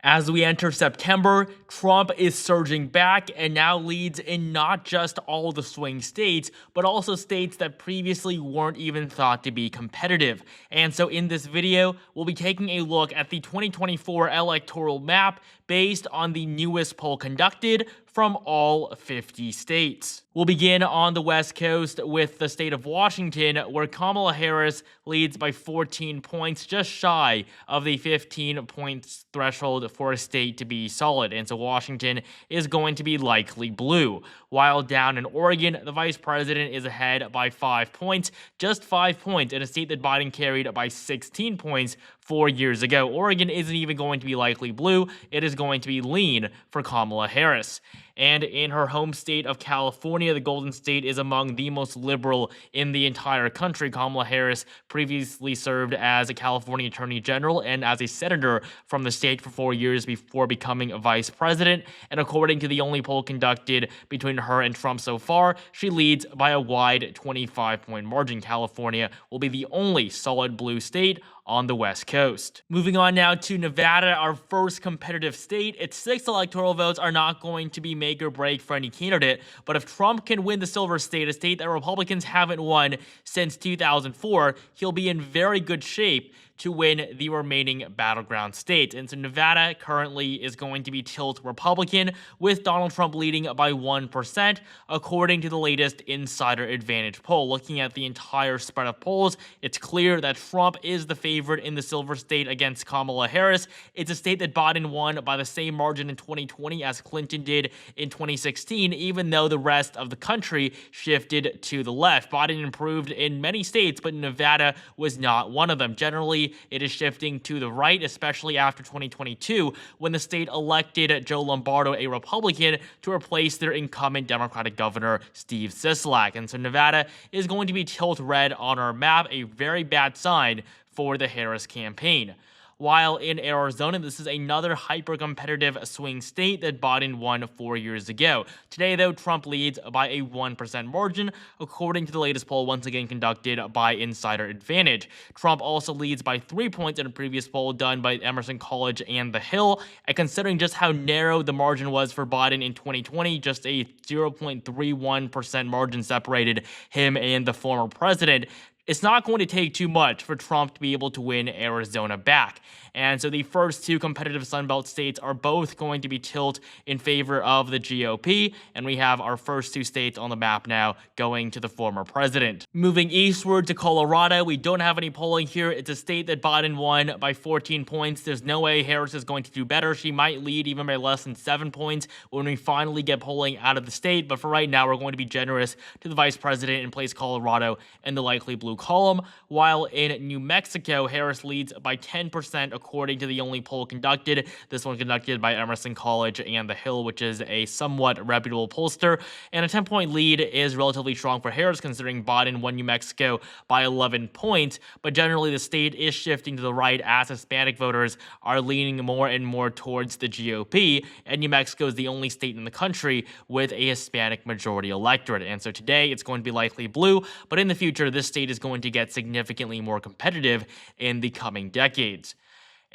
As we enter September, Trump is surging back and now leads in not just all the swing states, but also states that previously weren't even thought to be competitive. And so in this video, we'll be taking a look at the 2024 electoral map based on the newest poll conducted from all 50 states. We'll begin on the West Coast with the state of Washington, where Kamala Harris leads by 14 points, just shy of the 15 points threshold for a state to be solid. And so Washington is going to be likely blue. While down in Oregon, the vice president is ahead by 5 points, just 5 points in a state that Biden carried by 16 points 4 years ago. Oregon isn't even going to be likely blue. It is going to be lean for Kamala Harris. And in her home state of California, the Golden State is among the most liberal in the entire country. Kamala Harris previously served as a California Attorney General and as a senator from the state for 4 years before becoming a vice president. And according to the only poll conducted between her and Trump so far, she leads by a wide 25-point margin. California will be the only solid blue state on the West Coast. Moving on now to Nevada, our first competitive state. Its 6 electoral votes are not going to be make or break for any candidate, but if Trump can win the silver state, a state that Republicans haven't won since 2004, he'll be in very good shape to win the remaining battleground states. And so Nevada currently is going to be tilt Republican, with Donald Trump leading by 1%, according to the latest Insider Advantage poll. Looking at the entire spread of polls, it's clear that Trump is the favorite in the silver state against Kamala Harris. It's a state that Biden won by the same margin in 2020 as Clinton did in 2016, even though the rest of the country shifted to the left. Biden improved in many states, but Nevada was not one of them. Generally, it is shifting to the right, especially after 2022, when the state elected Joe Lombardo, a Republican, to replace their incumbent Democratic governor, Steve Sisolak. And so Nevada is going to be tilt red on our map, a very bad sign for the Harris campaign. While in Arizona, this is another hyper-competitive swing state that Biden won 4 years ago. Today, though, Trump leads by a 1% margin, according to the latest poll once again conducted by Insider Advantage. Trump also leads by 3 points in a previous poll done by Emerson College and The Hill, and considering just how narrow the margin was for Biden in 2020, just a 0.31% margin separated him and the former president, it's not going to take too much for Trump to be able to win Arizona back. And so the first 2 competitive Sunbelt states are both going to be tilt in favor of the GOP, and we have our first 2 states on the map now going to the former president. Moving eastward to Colorado, we don't have any polling here. It's a state that Biden won by 14 points. There's no way Harris is going to do better. She might lead even by less than 7 points when we finally get polling out of the state, but for right now, we're going to be generous to the vice president and place Colorado in the likely blue column. While in New Mexico, Harris leads by 10% according to the only poll conducted. This one conducted by Emerson College and The Hill, which is a somewhat reputable pollster. And a 10-point lead is relatively strong for Harris, considering Biden won New Mexico by 11 points. But generally, the state is shifting to the right as Hispanic voters are leaning more and more towards the GOP. And New Mexico is the only state in the country with a Hispanic majority electorate. And so today, it's going to be likely blue, but in the future, this state is going to get significantly more competitive in the coming decades.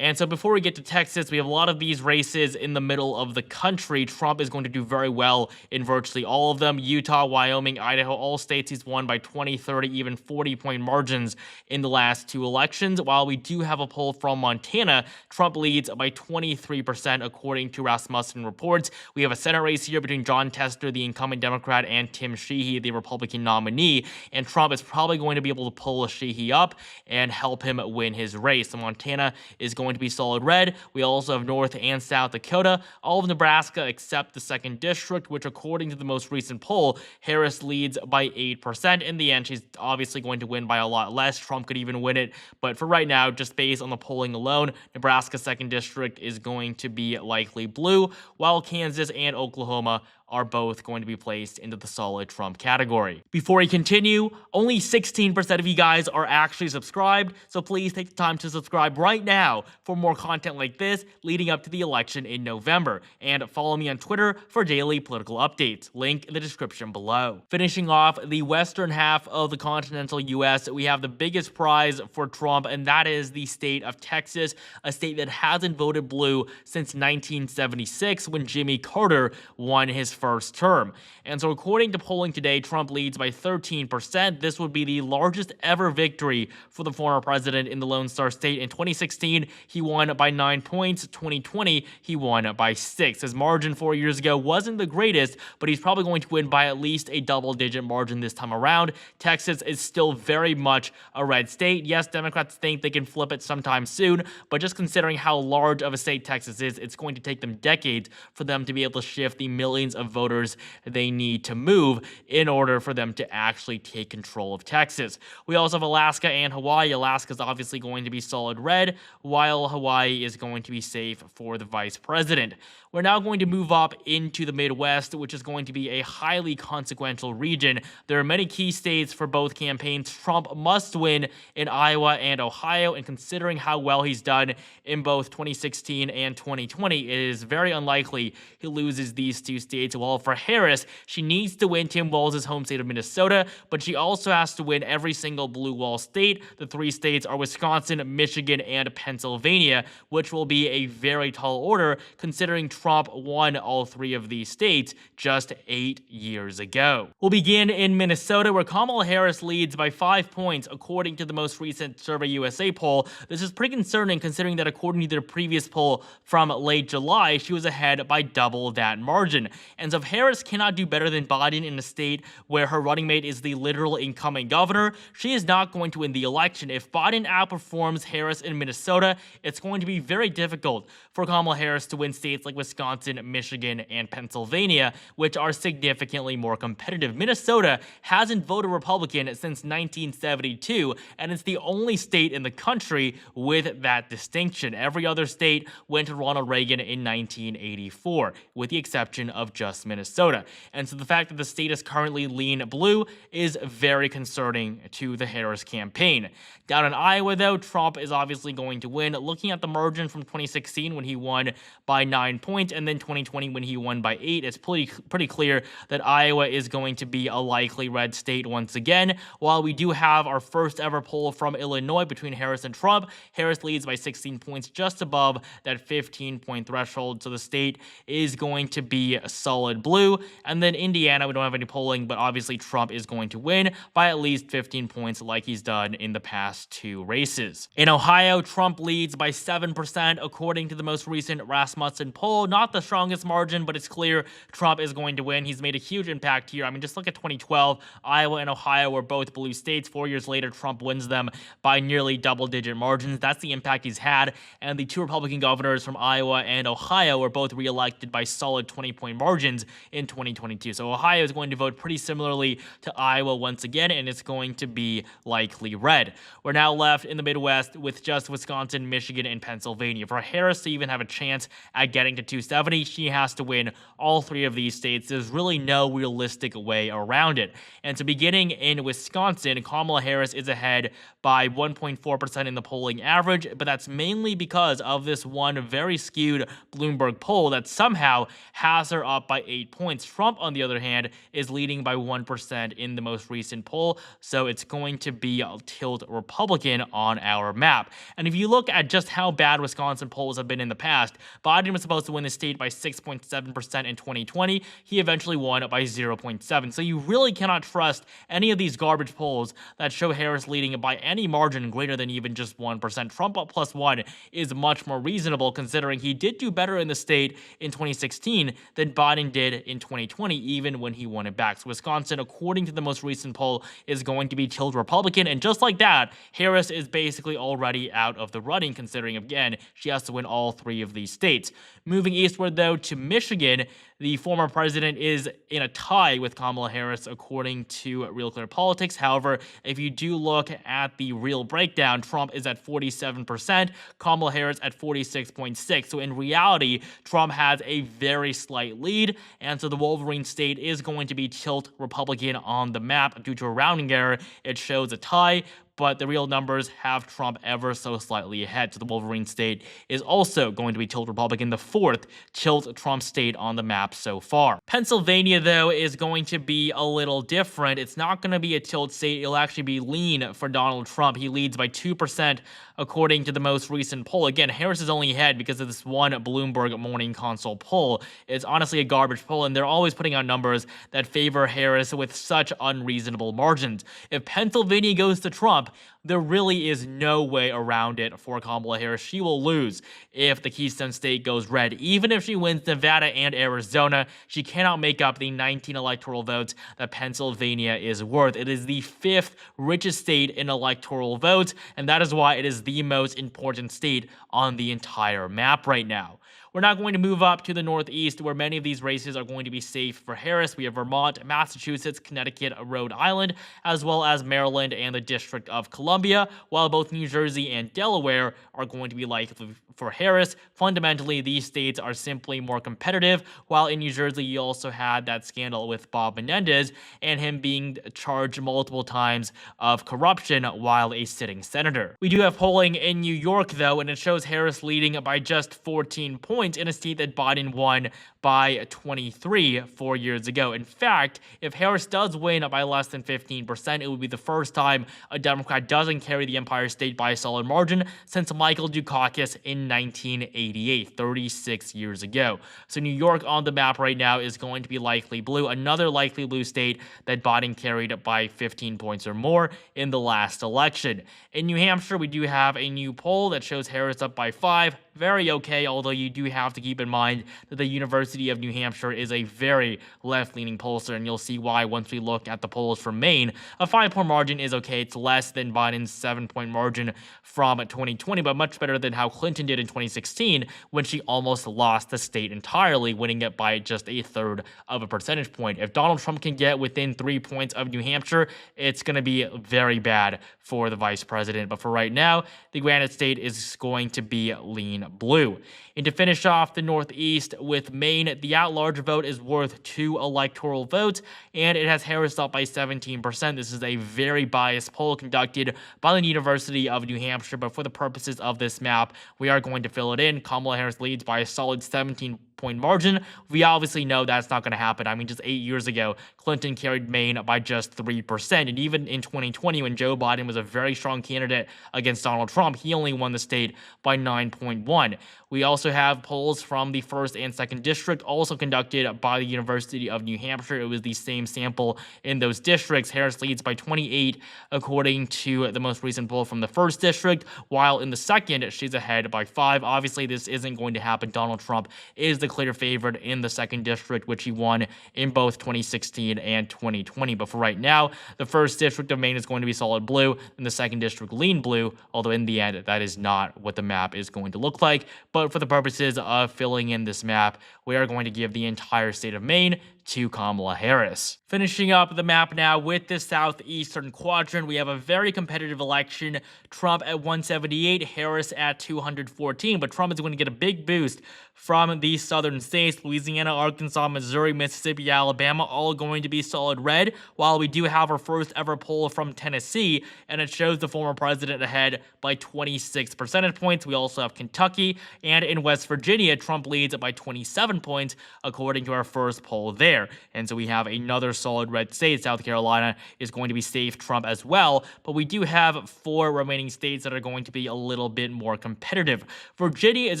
And so before we get to Texas, we have a lot of these races in the middle of the country. Trump is going to do very well in virtually all of them. Utah, Wyoming, Idaho, all states he's won by 20, 30, even 40-point margins in the last 2 elections. While we do have a poll from Montana, Trump leads by 23% according to Rasmussen reports. We have a Senate race here between Jon Tester, the incumbent Democrat, and Tim Sheehy, the Republican nominee. And Trump is probably going to be able to pull Sheehy up and help him win his race. So Montana is going to be solid red. We also have North and South Dakota, all of Nebraska except the 2nd District, which according to the most recent poll, Harris leads by 8%. In the end, she's obviously going to win by a lot less. Trump could even win it, but for right now, just based on the polling alone, Nebraska 2nd District is going to be likely blue, while Kansas and Oklahoma are both going to be placed into the solid Trump category. Before we continue, only 16% of you guys are actually subscribed, so please take the time to subscribe right now for more content like this leading up to the election in November, and follow me on Twitter for daily political updates, link in the description below. Finishing off the western half of the continental US, we have the biggest prize for Trump, and that is the state of Texas, a state that hasn't voted blue since 1976 when Jimmy Carter won his first term. And so according to polling today, Trump leads by 13%. This would be the largest ever victory for the former president in the Lone Star State. In 2016, he won by 9 points. 2020, he won by 6. His margin 4 years ago wasn't the greatest, but he's probably going to win by at least a double-digit margin this time around. Texas is still very much a red state. Yes, Democrats think they can flip it sometime soon, but just considering how large of a state Texas is, it's going to take them decades for them to be able to shift the millions of voters they need to move in order for them to actually take control of Texas. We also have Alaska and Hawaii. Alaska is obviously going to be solid red, while Hawaii is going to be safe for the vice president. We're now going to move up into the Midwest, which is going to be a highly consequential region. There are many key states for both campaigns. Trump must win in Iowa and Ohio, and considering how well he's done in both 2016 and 2020, it is very unlikely he loses these two states. While for Harris, she needs to win Tim Walz's home state of Minnesota, but she also has to win every single blue wall state. The three states are Wisconsin, Michigan, and Pennsylvania, which will be a very tall order considering Trump won all three of these states just 8 years ago. We'll begin in Minnesota, where Kamala Harris leads by 5 points according to the most recent Survey USA poll. This is pretty concerning considering that according to their previous poll from late July, she was ahead by double that margin. And so if Harris cannot do better than Biden in a state where her running mate is the literal incoming governor, she is not going to win the election. If Biden outperforms Harris in Minnesota, it's going to be very difficult for Kamala Harris to win states like Wisconsin, Michigan, and Pennsylvania, which are significantly more competitive. Minnesota hasn't voted Republican since 1972, and it's the only state in the country with that distinction. Every other state went to Ronald Reagan in 1984, with the exception of just Minnesota. And so the fact that the state is currently lean blue is very concerning to the Harris campaign. Down in Iowa, though, Trump is obviously going to win. Looking at the margin from 2016 when he won by 9 points, and then 2020 when he won by 8, it's pretty clear that Iowa is going to be a likely red state once again. While we do have our first ever poll from Illinois between Harris and Trump, Harris leads by 16 points, just above that 15-point threshold, so the state is going to be solid blue. And then Indiana, we don't have any polling, but obviously Trump is going to win by at least 15 points like he's done in the past 2 races. In Ohio, Trump leads by 7% according to the most recent Rasmussen poll. Not the strongest margin, but it's clear Trump is going to win. He's made a huge impact here. I mean, just look at 2012. Iowa and Ohio were both blue states. 4 years later, Trump wins them by nearly double-digit margins. That's the impact he's had. And the 2 Republican governors from Iowa and Ohio were both reelected by solid 20-point margins in 2022. So Ohio is going to vote pretty similarly to Iowa once again, and it's going to be likely red. We're now left in the Midwest with just Wisconsin, Michigan, and Pennsylvania. For Harris to even have a chance at getting to 270, she has to win all 3 of these states. There's really no realistic way around it. And so beginning in Wisconsin, Kamala Harris is ahead by 1.4% in the polling average, but that's mainly because of this one very skewed Bloomberg poll that somehow has her up by 8 points. Trump, on the other hand, is leading by 1% in the most recent poll, so it's going to be a tilt Republican on our map. And if you look at just how bad Wisconsin polls have been in the past, Biden was supposed to win the state by 6.7% in 2020. He eventually won by 0.7. So you really cannot trust any of these garbage polls that show Harris leading by any margin greater than even just 1%. Trump up +1 is much more reasonable considering he did do better in the state in 2016 than Biden did in 2020, even when he won it back. So Wisconsin, according to the most recent poll, is going to be tilt Republican, and just like that, Harris is basically already out of the running, considering, again, she has to win all 3 of these states. Moving eastward, though, to Michigan, the former president is in a tie with Kamala Harris, according to Real Clear Politics. However, if you do look at the real breakdown, Trump is at 47%, Kamala Harris at 46.6%. So in reality, Trump has a very slight lead. and so the Wolverine state is going to be tilt Republican on the map due to a rounding error. It shows a tie, but the real numbers have Trump ever so slightly ahead. So the Wolverine state is also going to be tilt Republican, the fourth tilt Trump state on the map so far. Pennsylvania, though, is going to be a little different. It's not going to be a tilt state. It'll actually be lean for Donald Trump. He leads by 2% according to the most recent poll. Again, Harris is only ahead because of this one Bloomberg Morning Consult poll. It's honestly a garbage poll, and they're always putting out numbers that favor Harris with such unreasonable margins. If Pennsylvania goes to Trump, there really is no way around it for Kamala Harris. She will lose if the Keystone State goes red. Even if she wins Nevada and Arizona, she cannot make up the 19 electoral votes that Pennsylvania is worth. It is the fifth richest state in electoral votes, and that is why it is the most important state on the entire map right now. We're now going to move up to the Northeast, where many of these races are going to be safe for Harris. We have Vermont, Massachusetts, Connecticut, Rhode Island, as well as Maryland and the District of Columbia, while both New Jersey and Delaware are going to be likely for Harris. Fundamentally, these states are simply more competitive, while in New Jersey, you also had that scandal with Bob Menendez and him being charged multiple times of corruption while a sitting senator. We do have polling in New York, though, and it shows Harris leading by just 14 points in a state that Biden won by 23 4 years ago. In fact, if Harris does win by less than 15%, it would be the first time a Democrat doesn't carry the Empire State by a solid margin since Michael Dukakis in 1988, 36 years ago. So New York on the map right now is going to be likely blue, another likely blue state that Biden carried by 15 points or more in the last election. In New Hampshire, we do have a new poll that shows Harris up by 5. Very okay, although you do have to keep in mind that the University of New Hampshire is a very left-leaning pollster, and you'll see why once we look at the polls from Maine. A 5-point margin is okay. It's less than Biden's 7-point margin from 2020, but much better than how Clinton did in 2016 when she almost lost the state entirely, winning it by just a third of a percentage point. If Donald Trump can get within 3 points of New Hampshire, it's going to be very bad for the vice president. But for right now, the Granite State is going to be lean blue. And to finish off the Northeast with Maine, the at-large vote is worth 2 electoral votes, and it has Harris up by 17%. This is a very biased poll conducted by the University of New Hampshire, but for the purposes of this map, we are going to fill it in. Kamala Harris leads by a solid 17-point margin. We obviously know that's not going to happen. I mean, just 8 years ago, Clinton carried Maine by just 3%. And even in 2020, when Joe Biden was a very strong candidate against Donald Trump, he only won the state by 9.1. We also have polls from the 1st and 2nd district, also conducted by the University of New Hampshire. It was the same sample in those districts. Harris leads by 28, according to the most recent poll from the 1st district, while in the 2nd, she's ahead by 5. Obviously, this isn't going to happen. Donald Trump is the clear favorite in the 2nd district, which he won in both 2016 and 2020. But for right now, the 1st district of Maine is going to be solid blue, and the 2nd district lean blue, although in the end, that is not what the map is going to look like. But for the purposes of filling in this map, we are going to give the entire state of Maine to Kamala Harris. Finishing up the map now with the southeastern quadrant, we have a very competitive election. Trump at 178, Harris at 214, but Trump is going to get a big boost from these southern states. Louisiana, Arkansas, Missouri, Mississippi, Alabama, all going to be solid red, while we do have our first ever poll from Tennessee, and it shows the former president ahead by 26 percentage points. We also have Kentucky, and in West Virginia, Trump leads by 27 points, according to our first poll there. And so we have another solid red state. South Carolina is going to be safe Trump as well, but we do have 4 remaining states that are going to be a little bit more competitive. Virginia is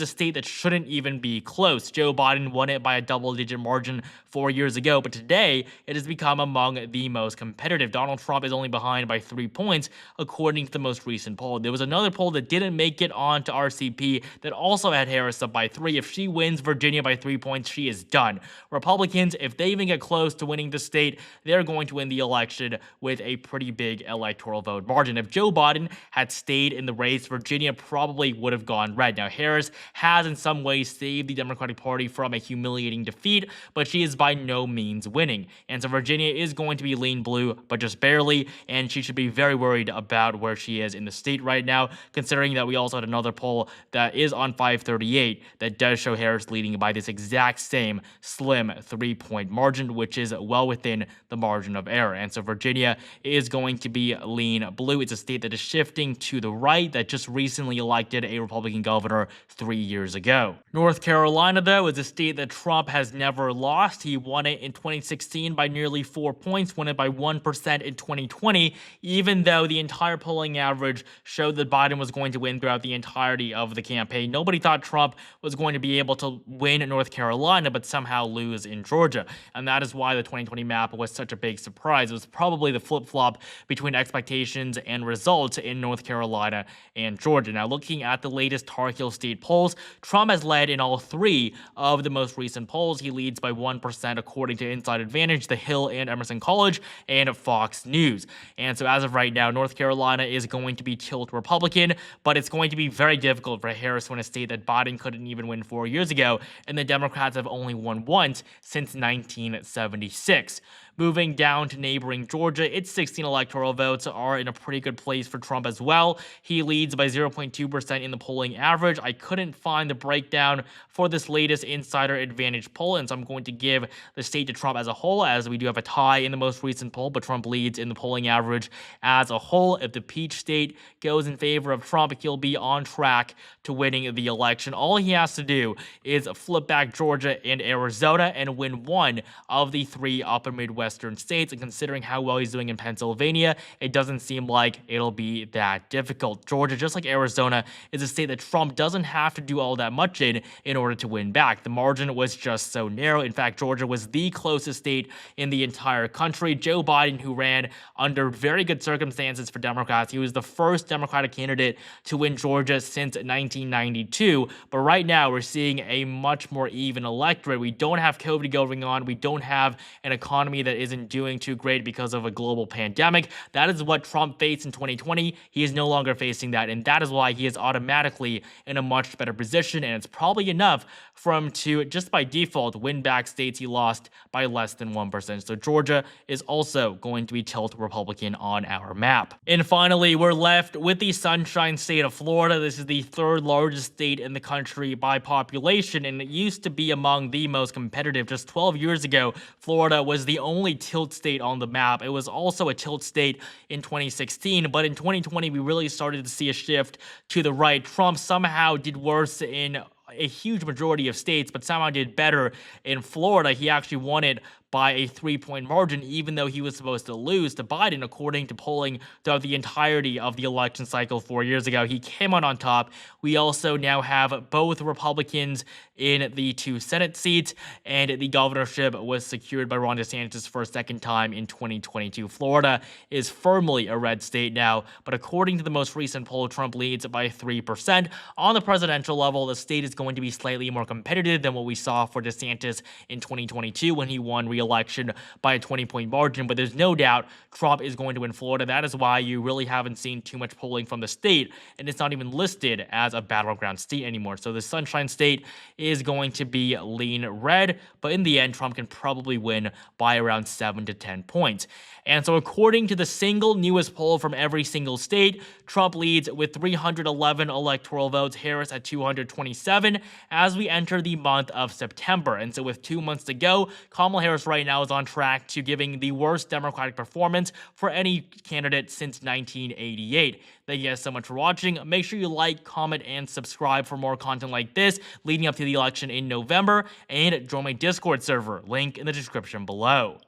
a state that shouldn't even be close. Joe Biden won it by a double-digit margin 4 years ago, but today it has become among the most competitive. Donald Trump is only behind by 3 points, according to the most recent poll. There was another poll that didn't make it onto RCP that also had Harris up by 3. If she wins Virginia by 3 points, she is done. Republicans, if they they even get close to winning the state, they're going to win the election with a pretty big electoral vote margin. If Joe Biden had stayed in the race, Virginia probably would have gone red. Now, Harris has in some ways saved the Democratic Party from a humiliating defeat, but she is by no means winning. And so Virginia is going to be lean blue, but just barely, and she should be very worried about where she is in the state right now, considering that we also had another poll that is on 538 that does show Harris leading by this exact same slim 3-point margin, which is well within the margin of error. And so Virginia is going to be lean blue. It's a state that is shifting to the right, that just recently elected a Republican governor 3 years ago. North Carolina, though, is a state that Trump has never lost. He won it in 2016 by nearly 4 points, won it by 1% in 2020, even though the entire polling average showed that Biden was going to win throughout the entirety of the campaign. Nobody thought Trump was going to be able to win North Carolina, but somehow lose in Georgia. And that is why the 2020 map was such a big surprise. It was probably the flip-flop between expectations and results in North Carolina and Georgia. Now, looking at the latest Tar Heel State polls, Trump has led in all 3 of the most recent polls. He leads by 1% according to Inside Advantage, The Hill and Emerson College, and Fox News. And so as of right now, North Carolina is going to be tilt Republican, but it's going to be very difficult for Harris to win a state that Biden couldn't even win 4 years ago, and the Democrats have only won once since 1976. Moving down to neighboring Georgia, its 16 electoral votes are in a pretty good place for Trump as well. He leads by 0.2% in the polling average. I couldn't find the breakdown for this latest Insider Advantage poll, and so I'm going to give the state to Trump as a whole, as we do have a tie in the most recent poll, but Trump leads in the polling average as a whole. If the Peach State goes in favor of Trump, he'll be on track to winning the election. All he has to do is flip back Georgia and Arizona and win one of the 3 upper Midwestern states, and considering how well he's doing in Pennsylvania, it doesn't seem like it'll be that difficult. Georgia, just like Arizona, is a state that Trump doesn't have to do all that much in order to win back. The margin was just so narrow. In fact, Georgia was the closest state in the entire country. Joe Biden, who ran under very good circumstances for Democrats, he was the first Democratic candidate to win Georgia since 1992, but right now we're seeing a much more even electorate. We don't have COVID going on. We don't have an economy that isn't doing too great because of a global pandemic. That is what Trump faced in 2020. He is no longer facing that, and that is why he is automatically in a much better position, and it's probably enough for him to, just by default, win back states he lost by less than 1%. So Georgia is also going to be tilt Republican on our map. And finally, we're left with the Sunshine State of Florida. This is the 3rd largest state in the country by population, and it used to be among the most competitive. Just 12 years ago, Florida was the only tilt state on the map. It was also a tilt state in 2016, but in 2020, we really started to see a shift to the right. Trump somehow did worse in a huge majority of states, but somehow did better in Florida. He actually won it by a 3-point margin, even though he was supposed to lose to Biden, according to polling throughout the entirety of the election cycle 4 years ago. He came out on top. We also now have both Republicans in the 2 Senate seats, and the governorship was secured by Ron DeSantis for a second time in 2022. Florida is firmly a red state now, but according to the most recent poll, Trump leads by 3%. On the presidential level, the state is going to be slightly more competitive than what we saw for DeSantis in 2022 when he won re-election by a 20-point margin, but there's no doubt Trump is going to win Florida. That is why you really haven't seen too much polling from the state, and it's not even listed as a battleground state anymore. So the Sunshine State is going to be lean red, but in the end, Trump can probably win by around 7 to 10 points. And so according to the single newest poll from every single state, Trump leads with 311 electoral votes, Harris at 227 as we enter the month of September. And so with 2 months to go, Kamala Harris right now is on track to giving the worst Democratic performance for any candidate since 1988. Thank you guys so much for watching. Make sure you like, comment, and subscribe for more content like this leading up to the election in November, and join my Discord server, link in the description below.